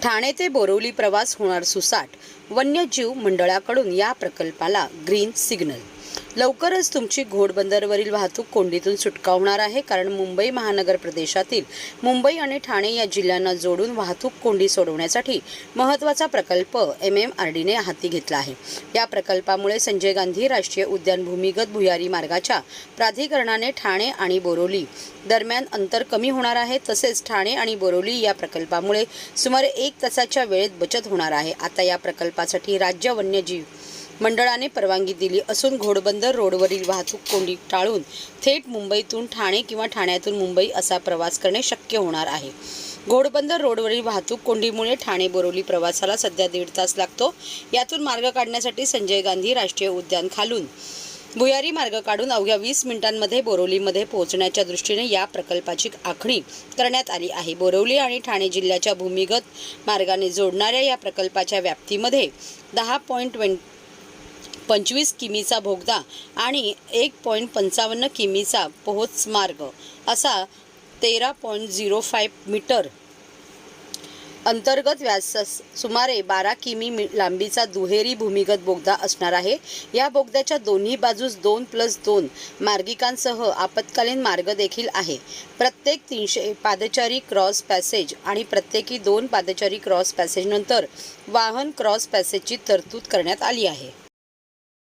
ठाणे ते बोरिवली प्रवास होणार सुसाट, वन्यजीव मंडळाकडून या प्रकल्पाला ग्रीन सिग्नल। लवकरच तुमची घोडबंदरवरील वाहतूक कोंडीतून सुटका होणार आहे, कारण मुंबई महानगर प्रदेशातील मुंबई आणि ठाणे या जिल्ह्यांना जोडून वाहतूक कोंडी सोडवण्यासाठी महत्त्वाचा प्रकल्प MMRDने हाती घेतला आहे। या प्रकल्पामुळे संजय गांधी राष्ट्रीय उद्यान भूमिगत भुयारी मार्गाच्या प्राधिकरणाने ठाणे आणि बोरिवली दरम्यान अंतर कमी होणार आहे। तसेच ठाणे आणि बोरिवली या प्रकल्पामुळे सुमारे 1 तासाच्या वेळेत बचत होणार आहे। आता या प्रकल्पासाठी राज्य वन्यजीव मंडळाने परवानगी दिली असून घोडबंदर रोडवरील वाहतूक कोंडी टाळून थेट मुंबईतून ठाणे किंवा ठाण्यातून मुंबई असा प्रवास करणे शक्य होणार आहे। घोडबंदर रोडवरील वाहतूक कोंडीमुळे ठाणे बोरिवली प्रवासाला सध्या 1.5 तास लागतो। यातून मार्ग काढण्यासाठी संजय गांधी राष्ट्रीय उद्यान खालून भुयारी मार्ग काढून अवघ्या 20 मिनिटांमध्ये बोरिवलीमध्ये पोहोचण्याच्या दृष्टीने या प्रकल्पाची आखणी करण्यात आली आहे। बोरिवली आणि ठाणे जिल्ह्याच्या भूमिगत मार्गाने जोडणाऱ्या या प्रकल्पाच्या व्याप्तीमध्ये 10.25 किमीचा बोगदा आणि 1.55 किमीचा पोहोच मार्ग असा 13.05 मीटर अंतर्गत व्यासास सुमारे 12 किमी लांबीचा दुहेरी भूमिगत बोगदा असणार आहे। या बोगद्याच्या दोन्ही बाजूस 2+2 मार्गिकांसह आपत्कालीन मार्ग देखील आहे। प्रत्येक 300 पादचारी क्रॉस पॅसेज आणि प्रत्येकी 2 पादचारी क्रॉस पॅसेज नंतर वाहन क्रॉस पॅसेजची तरतूद करण्यात आली आहे।